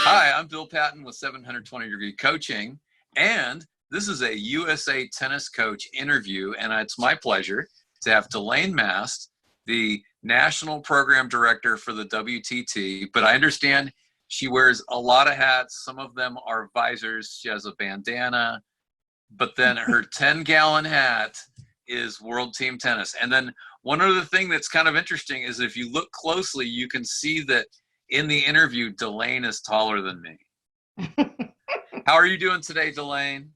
Hi, I'm Bill Patton with 720 Degree Coaching, and this is a USA Tennis Coach interview, and it's my pleasure to have Delaine Mast, the National Program Director for the WTT, but I understand she wears a lot of hats. Some of them are visors. She has a bandana, but then her 10-gallon hat is World Team Tennis. And then one other thing that's kind of interesting is if you look closely, you can see that in the interview, Delaine is taller than me. How are you doing today, Delaine?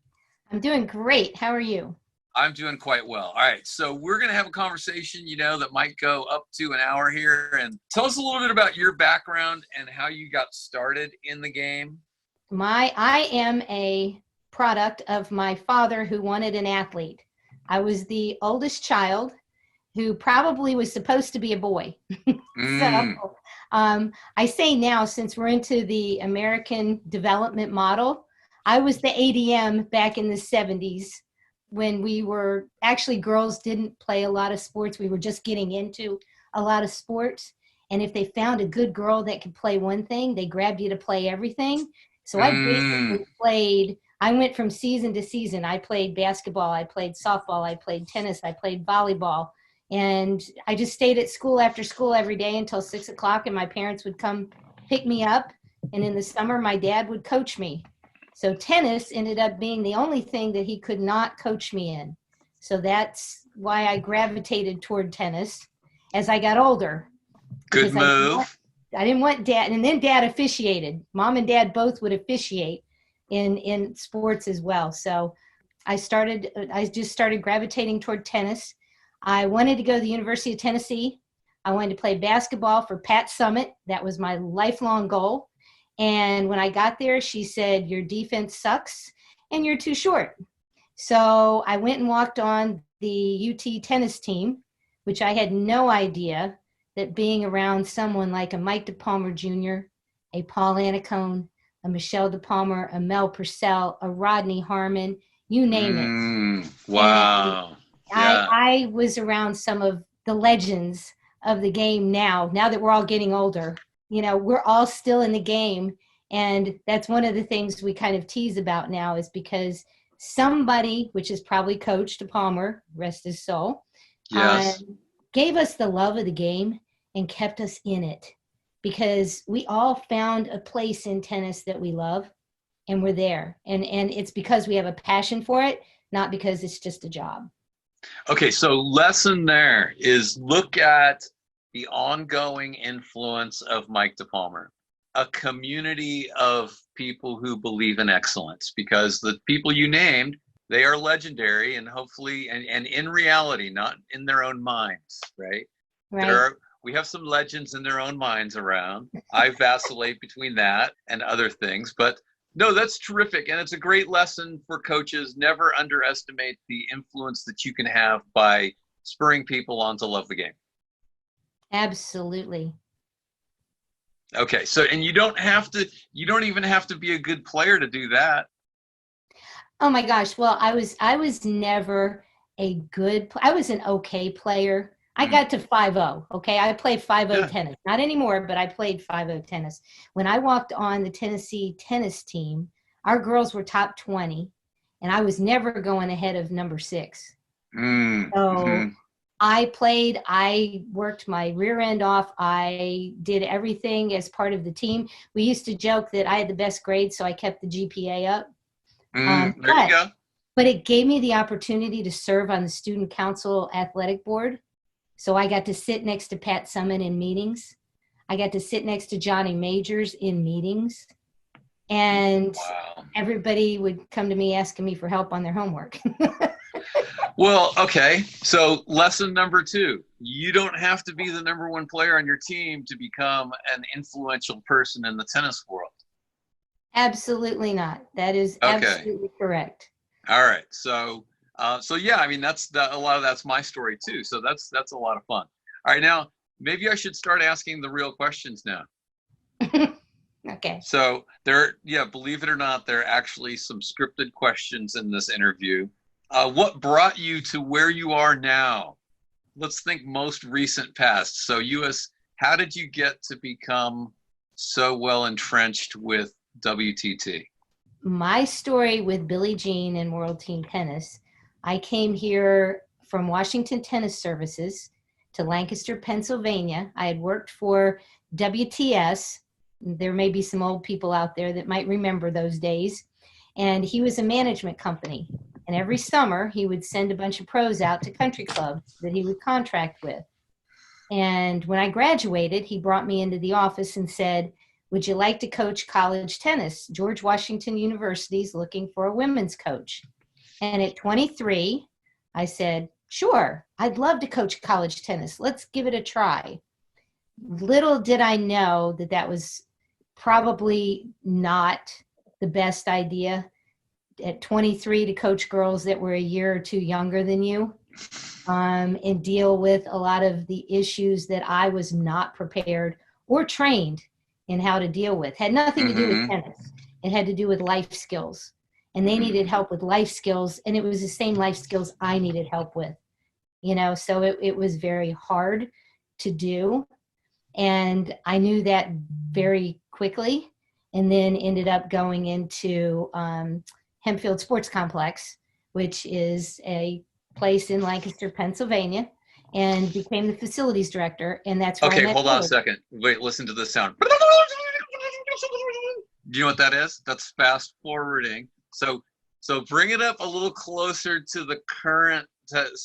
I'm doing great. How are you? I'm doing quite well. All right, so we're going to have a conversation, that might go up to an hour here. And tell us a little bit about your background and how you got started in the game. I am a product of my father who wanted an athlete. I was the oldest child who probably was supposed to be a boy. So I say now, since we're into the American development model, I was the ADM back in the 70s when we were, actually girls didn't play a lot of sports. We were just getting into a lot of sports. And if they found a good girl that could play one thing, they grabbed you to play everything. So I basically played, I went from season to season. I played basketball, I played softball, I played tennis, I played volleyball. And I just stayed at school after school every day until 6 o'clock, and my parents would come pick me up. And in the summer, my dad would coach me. So tennis ended up being the only thing that he could not coach me in. So that's why I gravitated toward tennis as I got older. Good move. I didn't want dad, and then dad officiated. Mom and dad both would officiate in sports as well. So I just started gravitating toward tennis. I wanted to go to the University of Tennessee. I wanted to play basketball for Pat Summitt. That was my lifelong goal. And when I got there, she said, "Your defense sucks and you're too short." So I went and walked on the UT tennis team, which I had no idea that being around someone like a Mike DePalmer Jr., a Paul Annacone, a Michelle DePalmer, a Mel Purcell, a Rodney Harmon, you name it. Wow. Yeah. I was around some of the legends of the game now that we're all getting older. We're all still in the game. And that's one of the things we kind of tease about now, is because somebody, which is probably Coach DePalmer, rest his soul, yes, gave us the love of the game and kept us in it, because we all found a place in tennis that we love and we're there. And it's because we have a passion for it, not because it's just a job. Okay, so lesson there is look at the ongoing influence of Mike DePalmer, a community of people who believe in excellence, because the people you named, they are legendary, and hopefully, and in reality, not in their own minds, right? We have some legends in their own minds around. I vacillate between that and other things, but no, that's terrific. And it's a great lesson for coaches. Never underestimate the influence that you can have by spurring people on to love the game. Absolutely. Okay. So, and you don't even have to be a good player to do that. Oh my gosh. Well, I was never I was an okay player. I got to 5-0. Okay. I played 5-0 tennis. Not anymore, but I played 5-0 tennis. When I walked on the Tennessee tennis team, our girls were top 20, and I was never going ahead of number 6. So I worked my rear end off. I did everything as part of the team. We used to joke that I had the best grade, so I kept the GPA up. There you go. But it gave me the opportunity to serve on the student council athletic board. So I got to sit next to Pat Summitt in meetings. I got to sit next to Johnny Majors in meetings. And everybody would come to me asking me for help on their homework. Well, okay. So lesson number 2, you don't have to be the number 1 player on your team to become an influential person in the tennis world. Absolutely not. That is Okay. absolutely correct. All right. So yeah, I mean, a lot of that's my story too. So that's a lot of fun. All right. Now, maybe I should start asking the real questions now. Okay. So yeah, believe it or not, there are actually some scripted questions in this interview. What brought you to where you are now? Let's think most recent past. So how did you get to become so well entrenched with WTT? My story with Billie Jean and World Team Tennis, I came here from Washington Tennis Services to Lancaster, Pennsylvania. I had worked for WTS. There may be some old people out there that might remember those days. And he was a management company. And every summer, he would send a bunch of pros out to country clubs that he would contract with. And when I graduated, he brought me into the office and said, would you like to coach college tennis? George Washington University is looking for a women's coach. And at 23, I said, sure, I'd love to coach college tennis. Let's give it a try. Little did I know that that was probably not the best idea at 23 to coach girls that were a year or two younger than you, and deal with a lot of the issues that I was not prepared or trained in how to deal with. Had nothing to do with tennis. It had to do with life skills. And they needed help with life skills, and it was the same life skills I needed help with. So it was very hard to do. And I knew that very quickly, and then ended up going into Hempfield Sports Complex, which is a place in Lancaster, Pennsylvania, and became the facilities director. And that's where I met Hold on a Billie. second. Wait, listen to this sound. Do you know what that is? That's fast forwarding. So bring it up a little closer to the current.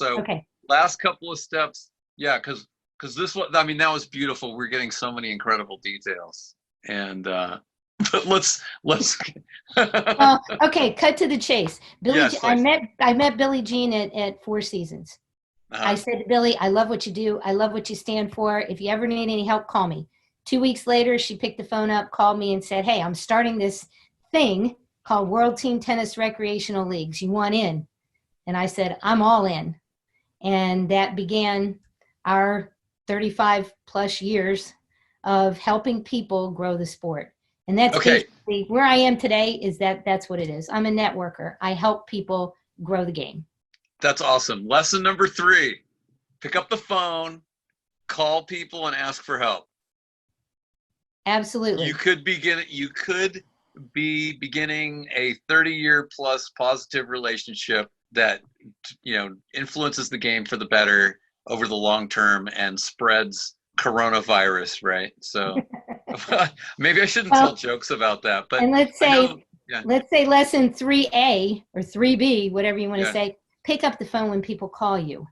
Okay. Last couple of steps. Yeah, because this one, I mean, that was beautiful. We're getting so many incredible details. And but let's Okay, cut to the chase. Yes, I met Billie Jean at Four Seasons. I said to Billie, I love what you do. I love what you stand for. If you ever need any help, call me. 2 weeks later, she picked the phone up, called me and said, hey, I'm starting this thing called World Team Tennis Recreational Leagues. You want in? And I said, I'm all in. And that began our 35 plus years of helping people grow the sport. And that's basically where I am today. That's what it is. I'm a networker. I help people grow the game. That's awesome. Lesson number 3, pick up the phone, call people and ask for help. Absolutely. You could be beginning a 30-year plus positive relationship that, influences the game for the better over the long term and spreads coronavirus, right? So maybe I shouldn't tell jokes about that, but and let's say lesson 3A or 3B, whatever you want to say, pick up the phone when people call you.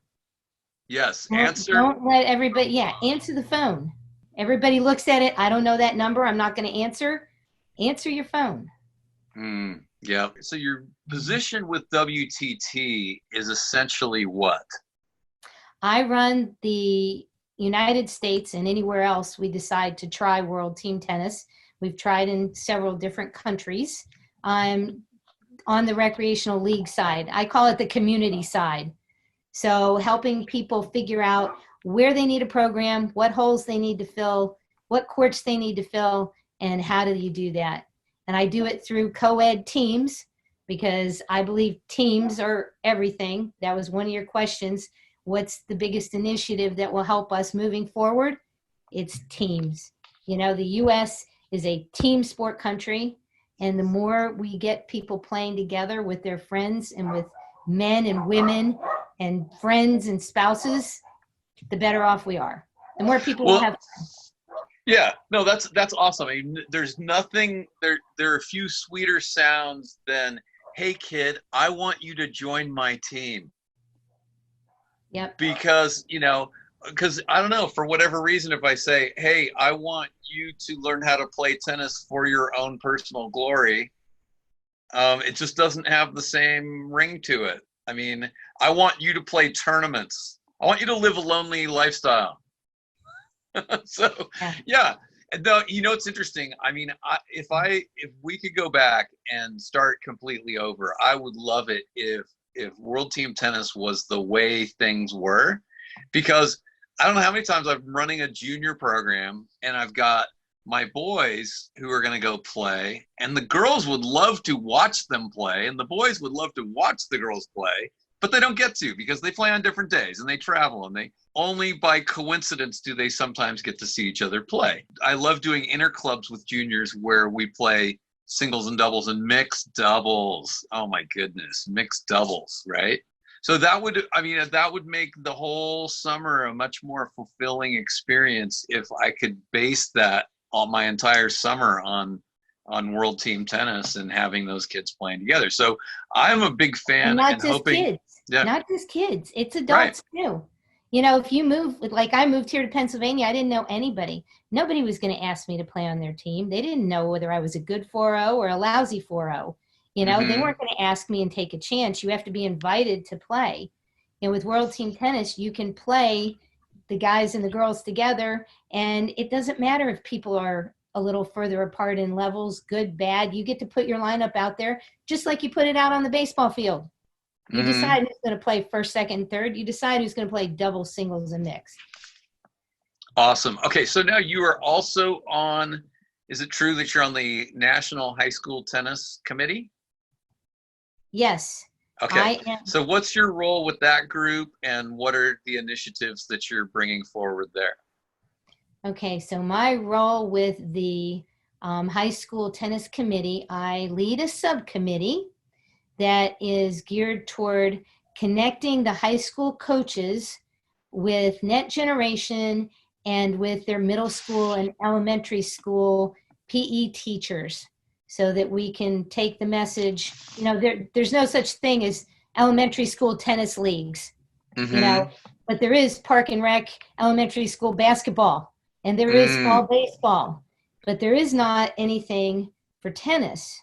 Yes. Don't let everybody, answer the phone. Everybody looks at it. I don't know that number. I'm not going to answer. Answer your phone. Yeah. So your position with WTT is essentially what? I run the United States and anywhere else we decide to try World Team Tennis. We've tried in several different countries. I'm on the recreational league side. I call it the community side. So helping people figure out where they need a program, what holes they need to fill, what courts they need to fill, and how do you do that? And I do it through co-ed teams because I believe teams are everything. That was one of your questions. What's the biggest initiative that will help us moving forward? It's teams. The U.S. is a team sport country, and the more we get people playing together with their friends and with men and women and friends and spouses, the better off we are. The more people will have fun. Yeah, no, that's awesome. I mean, there's nothing there are a few sweeter sounds than, hey kid, I want you to join my team. Yep. Because I don't know, for whatever reason, if I say, hey, I want you to learn how to play tennis for your own personal glory, it just doesn't have the same ring to it. I mean, I want you to play tournaments. I want you to live a lonely lifestyle. So, yeah. Though, you know, it's interesting. I mean, if we could go back and start completely over, I would love it if World Team Tennis was the way things were, because I don't know how many times I'm running a junior program and I've got my boys who are going to go play, and the girls would love to watch them play, and the boys would love to watch the girls play, but they don't get to because they play on different days and they travel, and they only by coincidence do they sometimes get to see each other play. I love doing interclubs with juniors where we play singles and doubles and mixed doubles. Oh my goodness, mixed doubles, right? So that would make the whole summer a much more fulfilling experience if I could base that on my entire summer on World Team Tennis and having those kids playing together. So I'm a big fan, and not and just hoping, kids, yeah, not just kids. It's right. adults too. You know, if you move, like I moved here to Pennsylvania, I didn't know anybody. Nobody was going to ask me to play on their team. They didn't know whether I was a good 4-0 or a lousy 4-0. You know, they weren't going to ask me and take a chance. You have to be invited to play. And with World Team Tennis, you can play the guys and the girls together, and it doesn't matter if people are a little further apart in levels, good, bad. You get to put your lineup out there just like you put it out on the baseball field. You decide who's going to play first, second, third. You decide who's going to play double, singles, and mixed. Awesome. Okay, so now you are also on, is it true that you're on the National High School Tennis Committee? Yes. Okay. So what's your role with that group, and what are the initiatives that you're bringing forward there? Okay, so my role with the High School Tennis Committee, I lead a subcommittee that is geared toward connecting the high school coaches with Net Generation and with their middle school and elementary school PE teachers, so that we can take the message. You know, there's no such thing as elementary school tennis leagues, you know, but there is Park and Rec elementary school basketball, and there is fall baseball, but there is not anything for tennis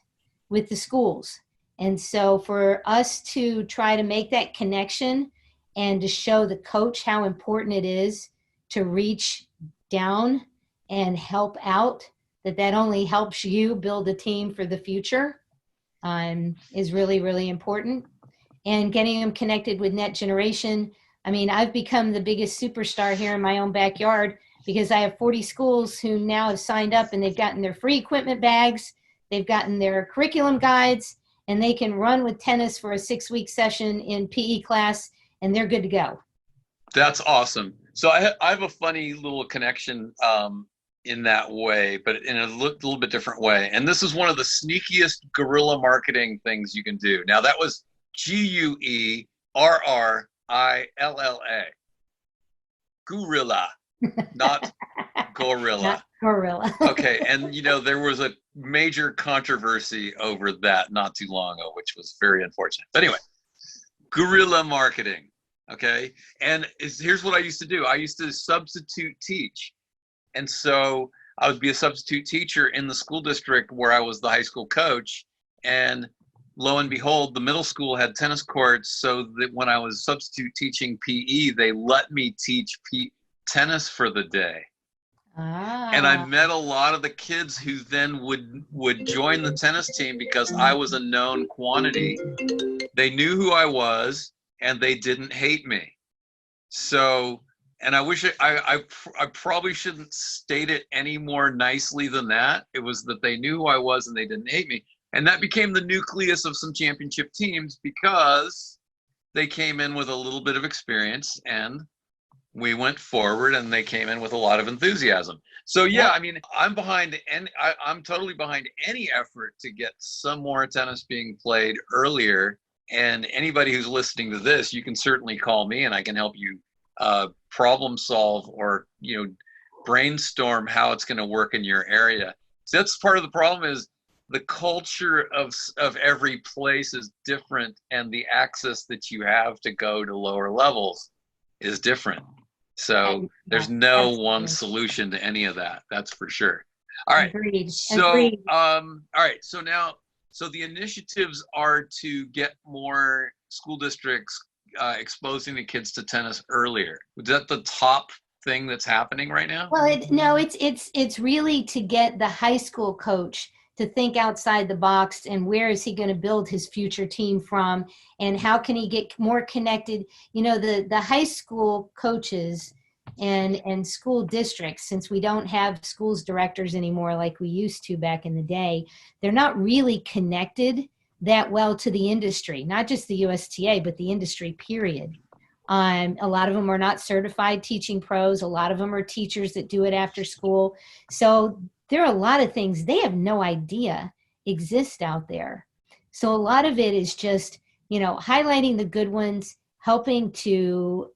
with the schools. And so for us to try to make that connection and to show the coach how important it is to reach down and help out, that only helps you build a team for the future, is really, really important. And getting them connected with Net Generation. I mean, I've become the biggest superstar here in my own backyard because I have 40 schools who now have signed up, and they've gotten their free equipment bags, they've gotten their curriculum guides, and they can run with tennis for a 6-week session in PE class, and they're good to go. That's awesome. So I have a funny little connection in that way, but in a little bit different way. And this is one of the sneakiest guerrilla marketing things you can do. Now, that was GUERRILLA. Guerrilla, not gorilla. Not gorilla. Okay, and you know, there was a major controversy over that not too long ago, which was very unfortunate. But anyway, guerrilla marketing. Okay, and here's what I used to do. I used to substitute teach, and so I would be a substitute teacher in the school district where I was the high school coach, and lo and behold, the middle school had tennis courts, so that when I was substitute teaching PE, they let me teach tennis for the day. And I met a lot of the kids who then would join the tennis team because I was a known quantity. They knew who I was, and they didn't hate me. So, and I wish I probably shouldn't state it any more nicely than that. It was that they knew who I was and they didn't hate me. And that became the nucleus of some championship teams because they came in with a little bit of experience, and we went forward, and they came in with a lot of enthusiasm. So yeah, I mean, I'm totally behind any effort to get some more tennis being played earlier. And anybody who's listening to this, you can certainly call me, and I can help you problem solve or, you know, brainstorm how it's going to work in your area. So that's part of the problem, is the culture of every place is different, and the access that you have to go to lower levels is different. So there's no one solution to any of that. That's for sure. All right. Agreed. So, Agreed. all right. So now, so the initiatives are to get more school districts exposing the kids to tennis earlier? Is that the top thing that's happening right now? Well, no, it's really to get the high school coach to think outside the box, and where is he going to build his future team from, and how can he get more connected? You know, the high school coaches and school districts, since we don't have schools directors anymore like we used to back in the day, they're not really connected that well to the industry, not just the USTA, but the industry period. A lot of them are not certified teaching pros. A lot of them are teachers that do it after school. So there are a lot of things they have no idea exist out there. So a lot of it is just, you know, highlighting the good ones, helping to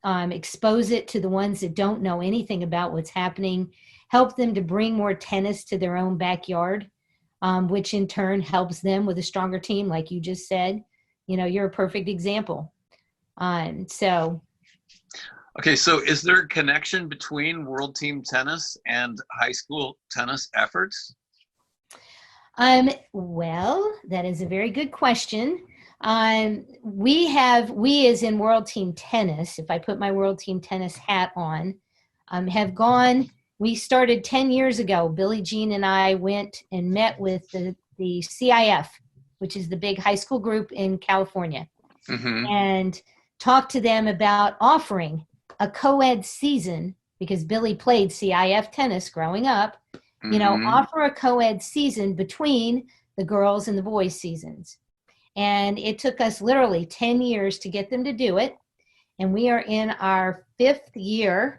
expose it to the ones that don't know anything about what's happening, help them to bring more tennis to their own backyard, which in turn helps them with a stronger team. Like you just said, you know, you're a perfect example. Okay, so is there a connection between World Team Tennis and high school tennis efforts? Well, that is a very good question. We as in World Team Tennis, if I put my World Team Tennis hat on, have gone, we started 10 years ago. Billie Jean and I went and met with the CIF, which is the big high school group in California, and talked to them about offering a co-ed season, because Billie played CIF tennis growing up, you know, offer a co-ed season between the girls and the boys seasons. And it took us literally 10 years to get them to do it. And we are in our 5th year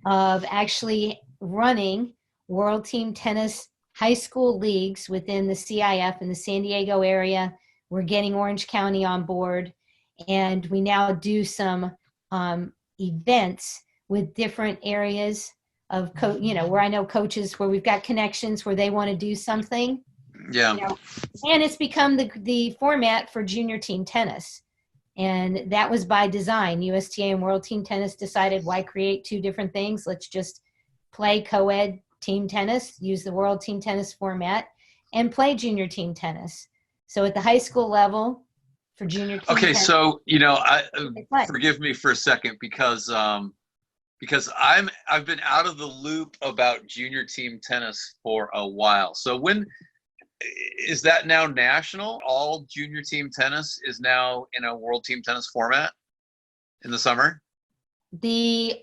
of actually running World Team Tennis high school leagues within the CIF in the San Diego area. We're getting Orange County on board. And we now do some events with different areas of, you know, where I know coaches, where we've got connections where they want to do something. Yeah. You know, and it's become the format for junior team tennis. And that was by design. USTA and World Team Tennis decided, why create two different things? Let's just play co-ed team tennis, use the World Team Tennis format, and play junior team tennis. So at the high school level, for junior team okay tennis, so you know, forgive me for a second, because I've been out of the loop about junior team tennis for a while. So when is that now national? All junior team tennis is now in a World Team Tennis format in the summer?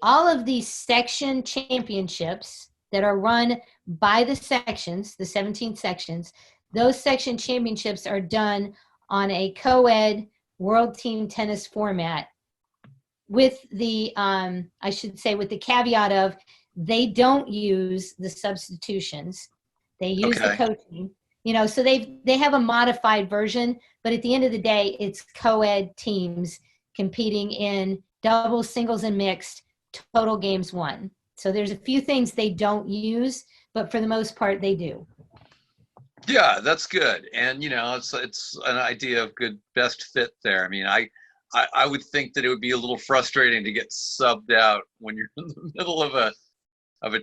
all of these section championships that are run by the sections, the 17 sections, those section championships are done on a co-ed World Team Tennis format, with the, I should say, with the caveat of, they don't use the substitutions. They use the coaching, you know, so they have a modified version, but at the end of the day, it's co-ed teams competing in doubles, singles, and mixed, total games won. So there's a few things they don't use, but for the most part, they do. Yeah, that's good. And, you know, it's an idea of good best fit there. I mean, I would think that it would be a little frustrating to get subbed out when you're in the middle of a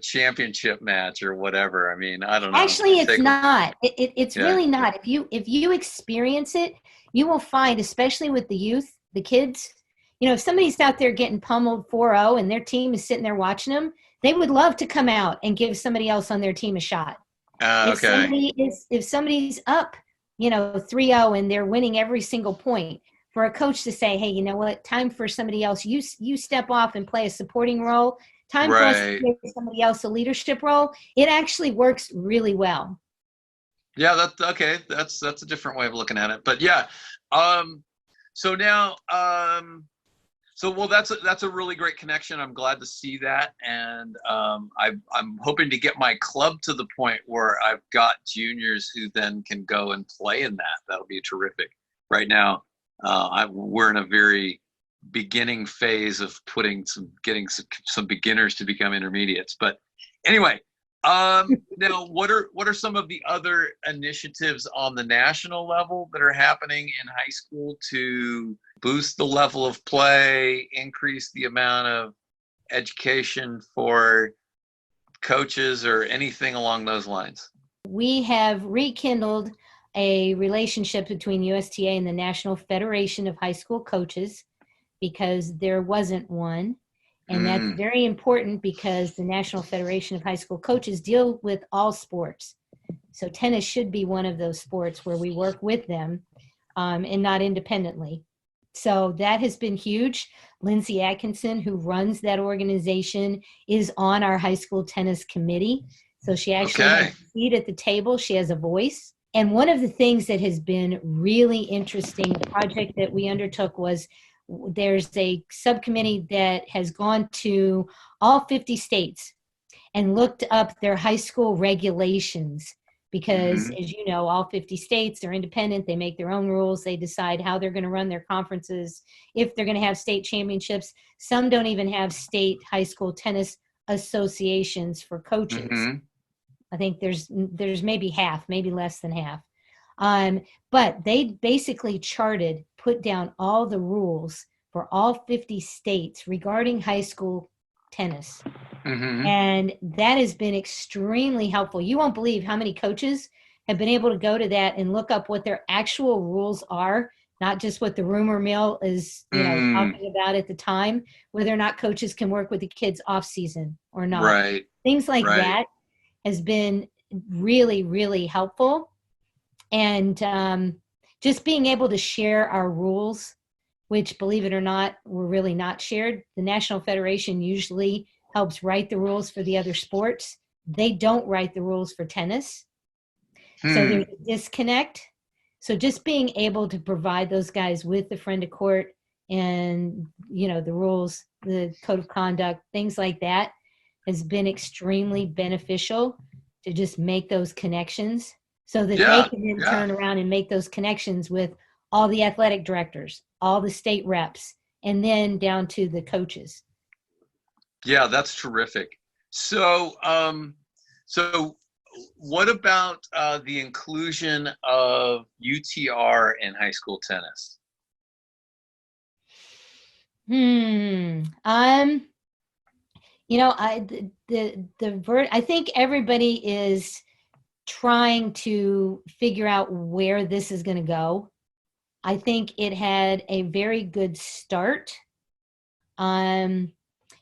championship match or whatever. I mean, I don't know. Actually, it's not. It's Yeah. really not. If you experience it, you will find, especially with the youth, the kids, you know, if somebody's out there getting pummeled 4-0 and their team is sitting there watching them, they would love to come out and give somebody else on their team a shot. If somebody's up, you know, 3-0 and they're winning every single point, for a coach to say, hey, you know what, time for somebody else. You step off and play a supporting role. Time for us to give somebody else a leadership role. It actually works really well. Yeah, that's a different way of looking at it. But yeah, so now, that's a really great connection. I'm glad to see that, and I'm hoping to get my club to the point where I've got juniors who then can go and play in that. That'll be terrific. Right now, we're in a very beginning phase of getting some beginners to become intermediates. But anyway, now what are some of the other initiatives on the national level that are happening in high school to boost the level of play, increase the amount of education for coaches, or anything along those lines? We have rekindled a relationship between USTA and the National Federation of High School Coaches. because there wasn't one. And that's very important because the National Federation of High School Coaches deal with all sports. So tennis should be one of those sports where we work with them and not independently. So that has been huge. Lindsay Atkinson, who runs that organization, is on our high school tennis committee. So she actually has a seat at the table. She has a voice. And one of the things that has been really interesting, the project that we undertook was there's a subcommittee that has gone to all 50 states and looked up their high school regulations because, as you know, all 50 states, they're independent. They make their own rules. They decide how they're going to run their conferences, if they're going to have state championships. Some don't even have state high school tennis associations for coaches. I think there's maybe half, maybe less than half. But they basically put down all the rules for all 50 states regarding high school tennis. And that has been extremely helpful. You won't believe how many coaches have been able to go to that and look up what their actual rules are, not just what the rumor mill is, talking about at the time, whether or not coaches can work with the kids off season or not. Right. Things like that has been really, really helpful. And just being able to share our rules, which, believe it or not, were really not shared. The National Federation usually helps write the rules for the other sports. They don't write the rules for tennis. So there's a disconnect. So just being able to provide those guys with the friend of court and, the rules, the code of conduct, things like that has been extremely beneficial to just make those connections so that they can then turn around and make those connections with all the athletic directors, all the state reps, and then down to the coaches. Yeah, that's terrific. So, what about the inclusion of UTR in high school tennis? I think everybody is trying to figure out where this is going to go. I think it had a very good start.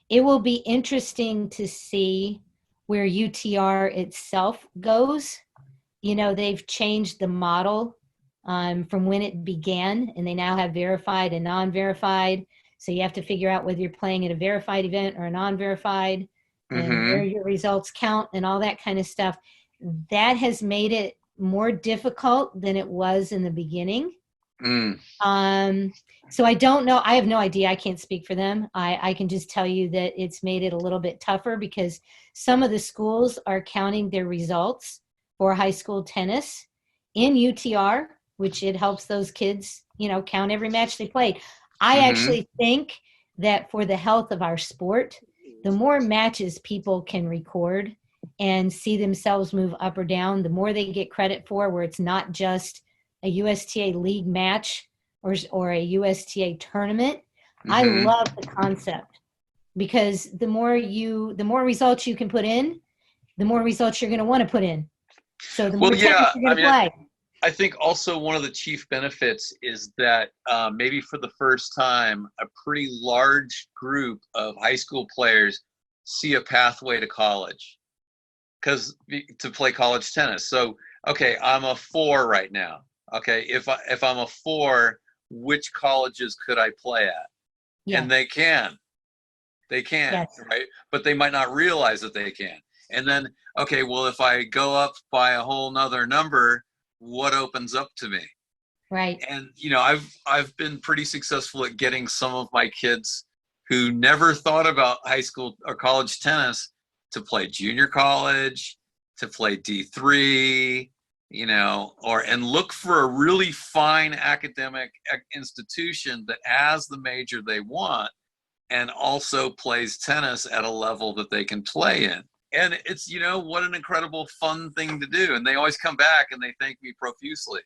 It will be interesting to see where UTR itself goes. They've changed the model from when it began, and they now have verified and non-verified. So you have to figure out whether you're playing at a verified event or a non-verified, and where your results count and all that kind of stuff. That has made it more difficult than it was in the beginning. So I don't know. I have no idea. I can't speak for them. I can just tell you that it's made it a little bit tougher because some of the schools are counting their results for high school tennis in UTR, which it helps those kids, count every match they played. I actually think that for the health of our sport, the more matches people can record and see themselves move up or down, the more they get credit for, where it's not just a USTA league match or a USTA tournament. I love the concept because the more results you can put in, the more results you're going to want to put in. So the more tennis you're going to play. I think also one of the chief benefits is that maybe for the first time, a pretty large group of high school players see a pathway to college to play college tennis. So, okay, I'm a 4 right now. Okay, if I'm a 4, which colleges could I play at? Yeah. And they can, yes. Right? But they might not realize that they can. And then, okay, well, if I go up by a whole nother number, what opens up to me? Right. And, I've been pretty successful at getting some of my kids who never thought about high school or college tennis to play junior college, to play D3, and look for a really fine academic institution that has the major they want and also plays tennis at a level that they can play in. And it's, what an incredible fun thing to do. And they always come back and they thank me profusely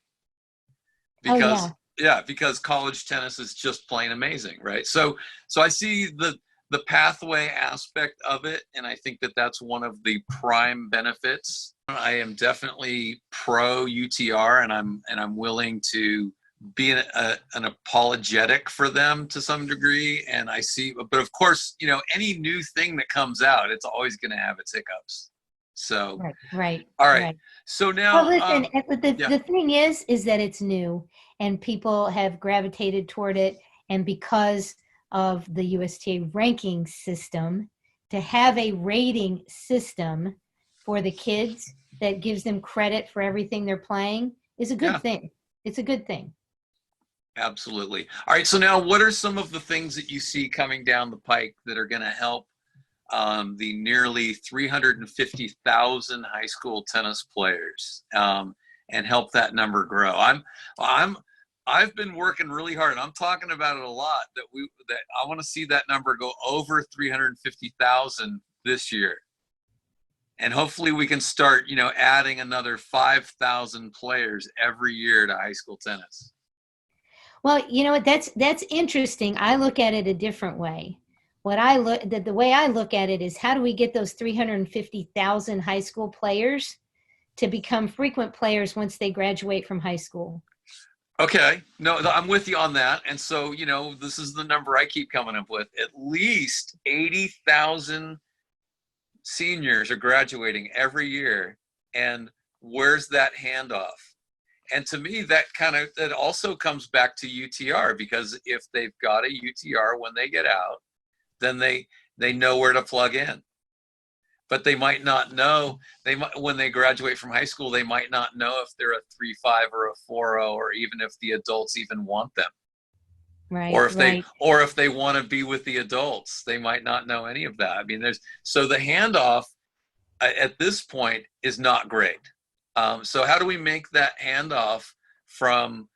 because college tennis is just plain amazing. Right. So I see the pathway aspect of it. And I think that that's one of the prime benefits. I am definitely pro UTR and I'm willing to being an apologetic for them to some degree. And I see, but of course, you know, any new thing that comes out, it's always going to have its hiccups. So, Right. all right. So now, Well, listen, yeah, the thing is that it's new and people have gravitated toward it. And because of the USTA ranking system, to have a rating system for the kids that gives them credit for everything they're playing is a good thing. It's a good thing. absolutely. All right. So now, what are some of the things that you see coming down the pike that are going to help the nearly 350,000 high school tennis players and help that number grow? I've been working really hard, and I'm talking about it a lot, that I want to see that number go over 350,000 this year. And hopefully we can start, you know, adding another 5,000 players every year to high school tennis. Well, you know what, that's interesting. I look at it a different way. The way I look at it is, how do we get those 350,000 high school players to become frequent players once they graduate from high school? Okay, no, I'm with you on that. And so, you know, this is the number I keep coming up with. At least 80,000 seniors are graduating every year. And where's that handoff? And to me, that also comes back to UTR, because if they've got a UTR when they get out, then they know where to plug in. But they might not know, when they graduate from high school, they might not know if they're a 3.5 or a 4.0, or even if the adults even want them. Right. Or if they want to be with the adults, they might not know any of that. I mean, so the handoff at this point is not great. So how do we make that handoff from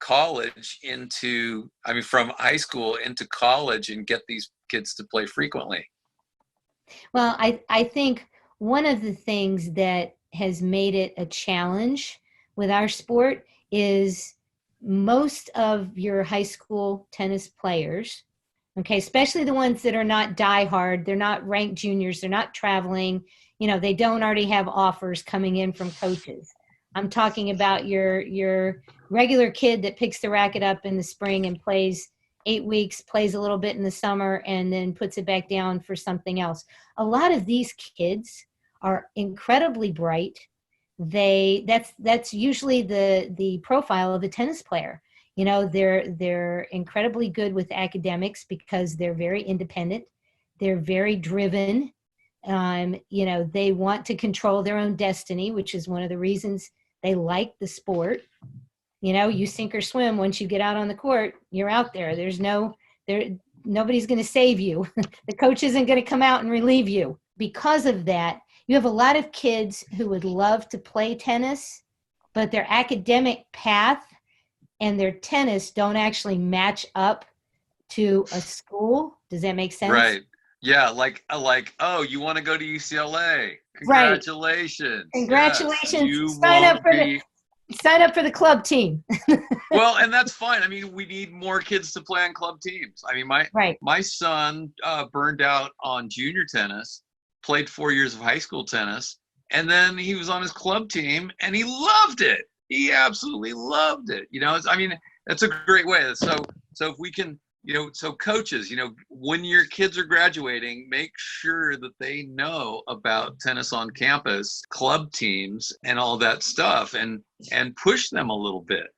college from high school into college and get these kids to play frequently? Well, I think one of the things that has made it a challenge with our sport is most of your high school tennis players, okay, especially the ones that are not diehard, they're not ranked juniors, they're not traveling, you know, they don't already have offers coming in from coaches. I'm talking about your regular kid that picks the racket up in the spring and plays 8 weeks, plays a little bit in the summer, and then puts it back down for something else. A lot of these kids are incredibly bright. That's usually the profile of a tennis player. You know, they're incredibly good with academics because they're very independent. They're very driven. You know, they want to control their own destiny, which is one of the reasons they like the sport. You know, you sink or swim. Once you get out on the court, you're out there. Nobody's going to save you. The coach isn't going to come out and relieve you. Because of that, you have a lot of kids who would love to play tennis, but their academic path and their tennis don't actually match up to a school. Does that make sense? Right. Yeah. Like, oh, you want to go to UCLA? Congratulations. Right. Congratulations. Yes, sign up for the club team. Well, and that's fine. I mean, we need more kids to play on club teams. I mean, my son burned out on junior tennis, played 4 years of high school tennis, and then he was on his club team and he loved it. He absolutely loved it. You know, I mean, that's a great way. So if we can, you know, so coaches, you know, when your kids are graduating, make sure that they know about tennis on campus, club teams, and all that stuff, and push them a little bit.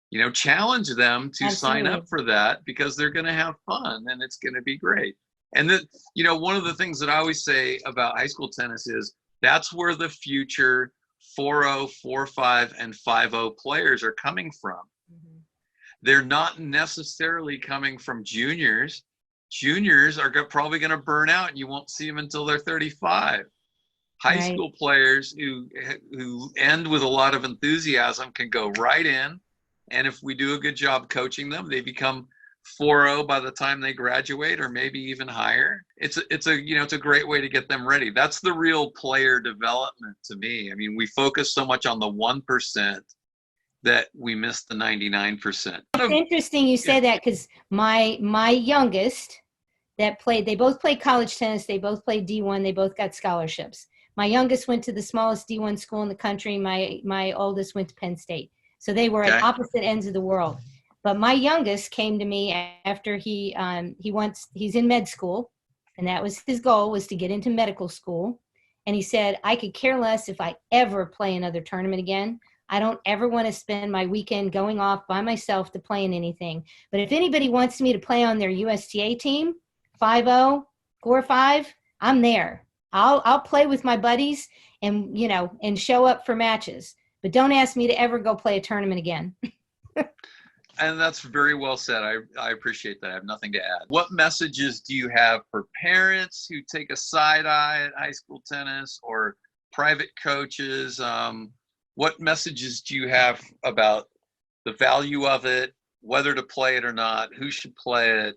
You know, challenge them to sign up for that, because they're going to have fun and it's going to be great. And that, you know, one of the things that I always say about high school tennis is that's where the future 4.0, 4.5, and 5.0 players are coming from. Mm-hmm. They're not necessarily coming from juniors. Juniors are probably going to burn out and you won't see them until they're 35. High school players who end with a lot of enthusiasm can go right in. And if we do a good job coaching them, they become 4.0 by the time they graduate, or maybe even higher. It's a great way to get them ready. That's the real player development to me. I mean, we focus so much on the 1% that we miss the 99%. It's interesting you say that, because my youngest they both played college tennis, they both played D1, they both got scholarships. My youngest went to the smallest D1 school in the country. My oldest went to Penn State. So they were Okay. at opposite ends of the world. But my youngest came to me after he's in med school, and that was his goal, was to get into medical school. And he said, I could care less if I ever play another tournament again. I don't ever want to spend my weekend going off by myself to play in anything. But if anybody wants me to play on their USTA team, 5-0, 4-5, I'm there. I'll play with my buddies and, and show up for matches. But don't ask me to ever go play a tournament again. And that's very well said. I appreciate that. I have nothing to add. What messages do you have for parents who take a side eye at high school tennis, or private coaches? What messages do you have about the value of it, whether to play it or not, who should play it,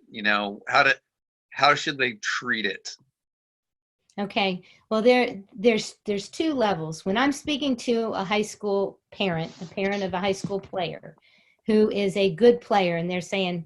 how should they treat it? Okay. Well, there's two levels. When I'm speaking to a high school parent, a parent of a high school player who is a good player, and they're saying,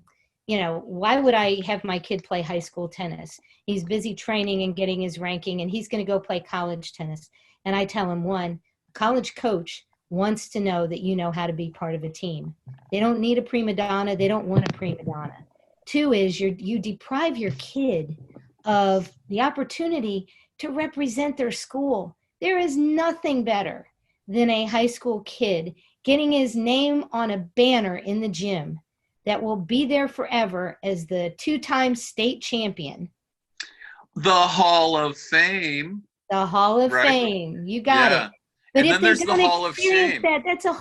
why would I have my kid play high school tennis? He's busy training and getting his ranking, and he's going to go play college tennis. And I tell him, one, a college coach wants to know that you know how to be part of a team. They don't need a prima donna. They don't want a prima donna. Two is you deprive your kid of the opportunity to represent their school. There is nothing better than a high school kid getting his name on a banner in the gym that will be there forever as the 2-time state champion. The Hall of Fame. The Hall of right? Fame. You got it. But And if then they there's the don't Hall of experience Shame. that's a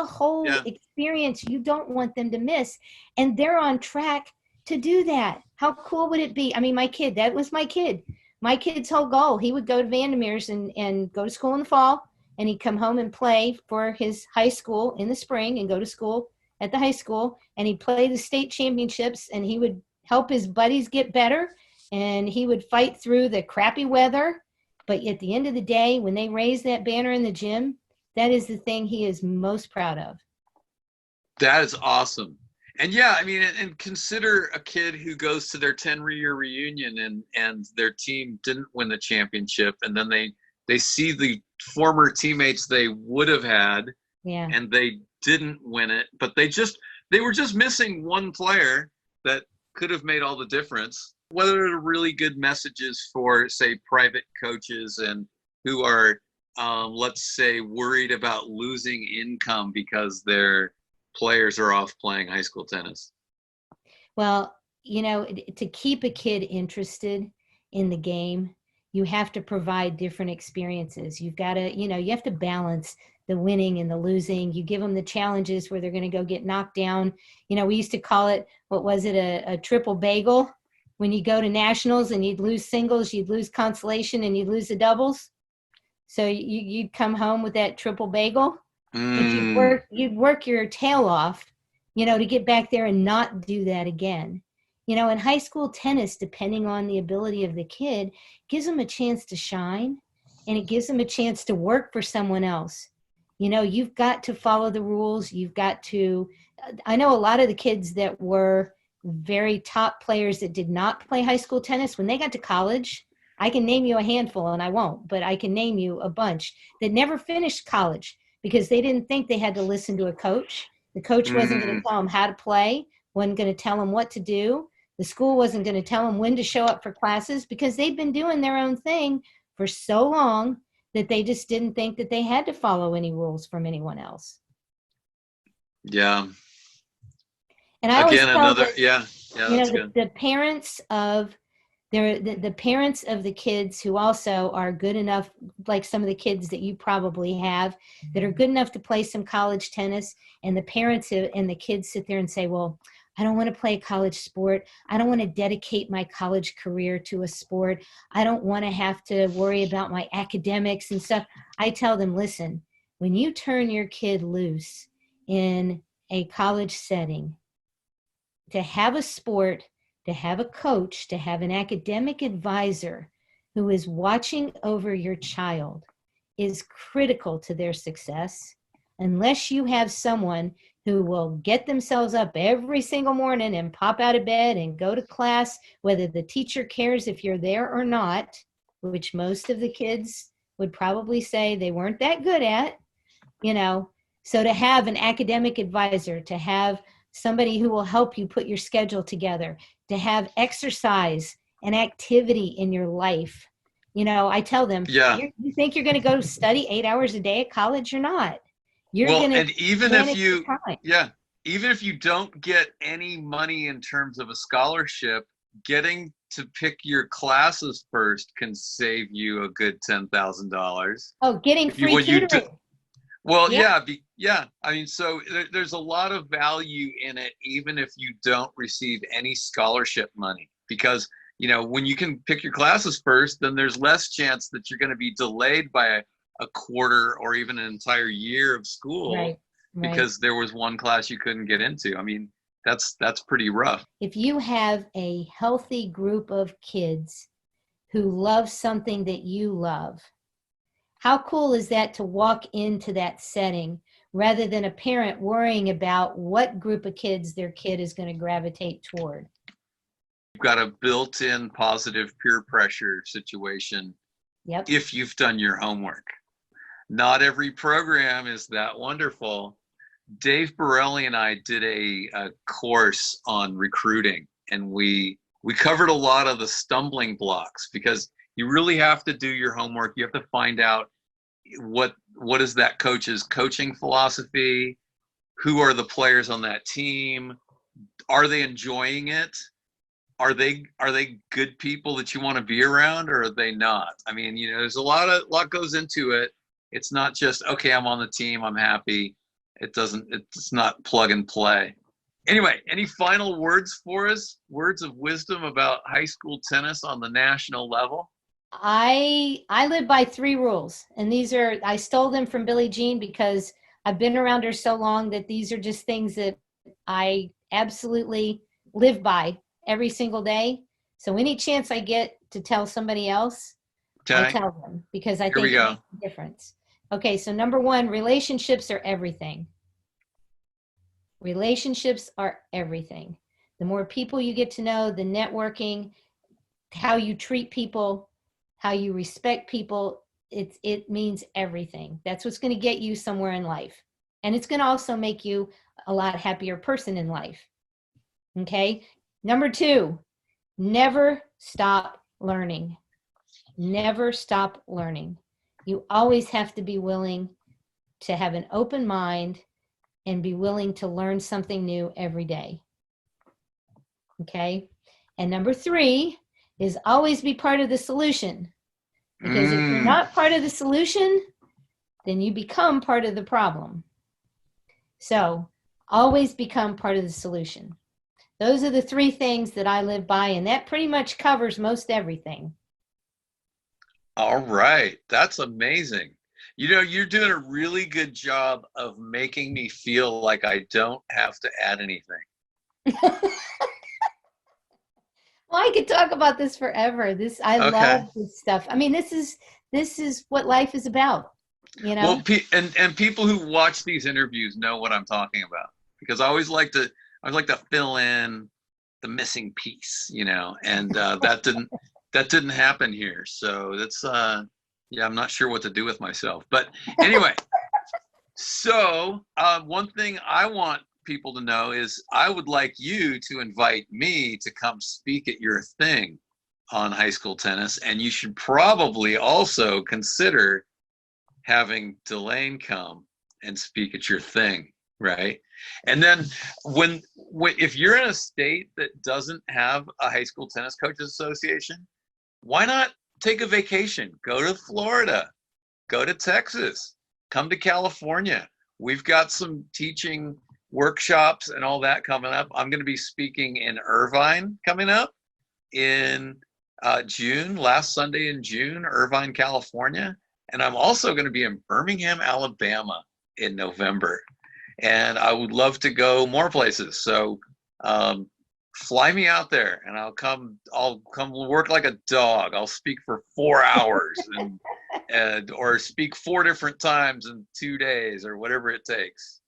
whole experience you don't want them to miss. And they're on track to do that. How cool would it be? I mean, that was my kid. My kid's whole goal, he would go to Vandermeer's and go to school in the fall, and he'd come home and play for his high school in the spring and go to school at the high school, and he'd play the state championships, and he would help his buddies get better, and he would fight through the crappy weather. But at the end of the day, when they raise that banner in the gym, that is the thing he is most proud of. That is awesome. And yeah, I mean, and consider a kid who goes to their 10-year reunion and their team didn't win the championship, and then they see the former teammates they would have had, and they didn't win it, but they were just missing one player that could have made all the difference. Whether are really good messages for, say, private coaches and who are, let's say, worried about losing income because their players are off playing high school tennis? Well, to keep a kid interested in the game, you have to provide different experiences. You've got to, you have to balance the winning and the losing. You give them the challenges where they're going to go get knocked down. We used to call it, what was it, a triple bagel? When you go to nationals and you'd lose singles, you'd lose consolation, and you'd lose the doubles. So you'd come home with that triple bagel. But you'd work your tail off, to get back there and not do that again. In high school tennis, depending on the ability of the kid, gives them a chance to shine, and it gives them a chance to work for someone else. You've got to follow the rules. I know a lot of the kids that were very top players that did not play high school tennis, when they got to college, I can name you a handful, and I won't, but I can name you a bunch that never finished college because they didn't think they had to listen to a coach. The coach wasn't going to tell them how to play, wasn't going to tell them what to do. The school wasn't going to tell them when to show up for classes because they'd been doing their own thing for so long that they just didn't think that they had to follow any rules from anyone else. Yeah. And I always tell that's good. The parents of the parents of the kids who also are good enough, like some of the kids that you probably have, that are good enough to play some college tennis, and the parents and the kids sit there and say, well, I don't want to play a college sport. I don't want to dedicate my college career to a sport. I don't want to have to worry about my academics and stuff. I tell them, listen, when you turn your kid loose in a college setting, to have a sport, to have a coach, to have an academic advisor who is watching over your child is critical to their success. Unless you have someone who will get themselves up every single morning and pop out of bed and go to class, whether the teacher cares if you're there or not, which most of the kids would probably say they weren't that good at, So to have an academic advisor, to have somebody who will help you put your schedule together, to have exercise and activity in your life. You know, I tell them, Yeah. you think you're going to go study 8 hours a day at college? You're not. You're Well, going to and even if manage you, your time. yeah, even if you don't get any money in terms of a scholarship, getting to pick your classes first can save you a good $10,000. Oh, getting If you free what you do, tutoring. well, Yeah, yeah. I mean, so there's a lot of value in it, even if you don't receive any scholarship money, because when you can pick your classes first, then there's less chance that you're going to be delayed by a quarter or even an entire year of school right, right. because there was one class you couldn't get into. I mean, that's pretty rough. If you have a healthy group of kids who love something that you love, how cool is that to walk into that setting rather than a parent worrying about what group of kids their kid is going to gravitate toward? You've got a built-in positive peer pressure situation Yep. if you've done your homework. Not every program is that wonderful. Dave Borelli and I did a course on recruiting, and we covered a lot of the stumbling blocks, because you really have to do your homework. You have to find out what is that coach's coaching philosophy, who are the players on that team, are they enjoying it, are they good people that you want to be around, or are they not? I mean, there's a lot goes into it. It's not just, okay, I'm on the team, I'm happy. It's not plug and play. Anyway, any final words for us? Words of wisdom about high school tennis on the national level? I live by 3 rules, and I stole them from Billie Jean because I've been around her so long that these are just things that I absolutely live by every single day. So any chance I get to tell somebody else, I Okay, tell them, because I here we think it go. makes a difference. Okay, so number 1, relationships are everything. Relationships are everything. The more people you get to know, the networking, how you treat people, how you respect people, it means everything. That's what's going to get you somewhere in life. And it's going to also make you a lot happier person in life. Okay? Number 2, never stop learning. Never stop learning. You always have to be willing to have an open mind and be willing to learn something new every day. Okay? And number 3 is always be part of the solution. Because if you're not part of the solution, then you become part of the problem. So always become part of the solution. Those are the 3 things that I live by, and that pretty much covers most everything. All right, that's amazing. You're doing a really good job of making me feel like I don't have to add anything. Well, I could talk about this forever. I Okay. love this stuff. I mean, this is what life is about, Well, and people who watch these interviews know what I'm talking about, because I always like to fill in the missing piece, and that didn't happen here. So that's yeah, I'm not sure what to do with myself. But anyway, so one thing I want people to know is I would like you to invite me to come speak at your thing on high school tennis, and you should probably also consider having Delaine come and speak at your thing, right? And then when if you're in a state that doesn't have a high school tennis coaches association, why not take a vacation? Go to Florida, go to Texas, come to California. We've got some teaching workshops and all that coming up. I'm going to be speaking in Irvine coming up in June, last Sunday in June, Irvine, California. And I'm also going to be in Birmingham, Alabama in November. And I would love to go more places. So fly me out there, and I'll come work like a dog. I'll speak for 4 hours and or speak 4 different times in 2 days, or whatever it takes.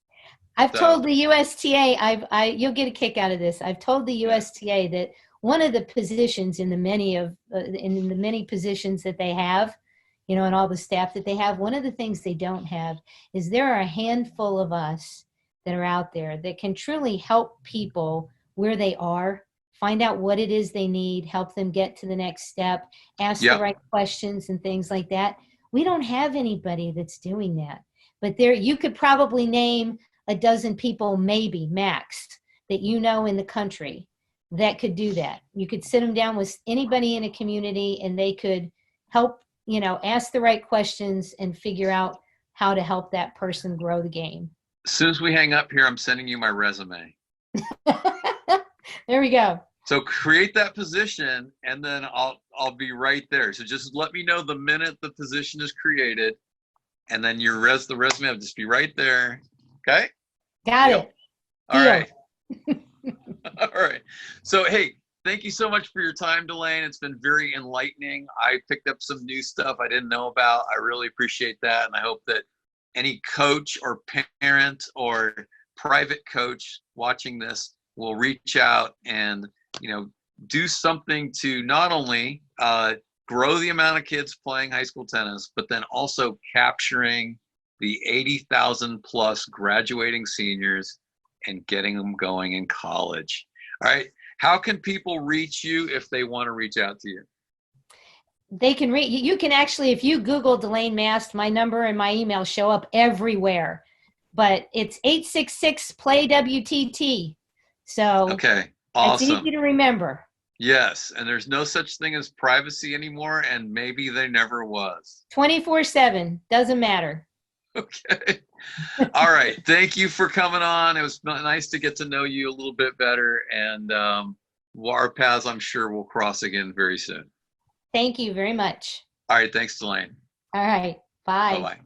I've told the USTA, you'll get a kick out of this. I've told the USTA that one of the positions in the many positions that they have you know, and all the staff that they have. One of the things they don't have is there are a handful of us that are out there that can truly help people where they are, find out what it is they need, help them get to the next step, ask the right questions and things like that. We don't have anybody that's doing that. But there, you could probably name a dozen people, maybe max, that you know in the country that could do that. You could sit them down with anybody in a community and they could help, you know, ask the right questions and figure out how to help that person grow the game. As soon as we hang up here, I'm sending you my resume. There we go. So create that position, and then I'll be right there. So just let me know the minute the position is created, and then the resume will just be right there. Okay? Got it. All right. All right. So, hey, thank you so much for your time, Delaine. It's been very enlightening. I picked up some new stuff I didn't know about. I really appreciate that, and I hope that any coach or parent or private coach watching this will reach out and, you know, do something to not only grow the amount of kids playing high school tennis, but then also capturing the 80,000 plus graduating seniors and getting them going in college. All right. How can people reach you if they want to reach out to you? They can read, you can actually, if you Google Delaine Mast, my number and my email show up everywhere, but it's 866-PLAY-WTT. So okay, awesome. It's easy to remember. Yes, and there's no such thing as privacy anymore, and maybe there never was. 24/7, doesn't matter. Okay. All right. Thank you for coming on. It was nice to get to know you a little bit better, and our paths, I'm sure, will cross again very soon. Thank you very much. All right. Thanks, Delaine. All right. Bye. Bye-bye.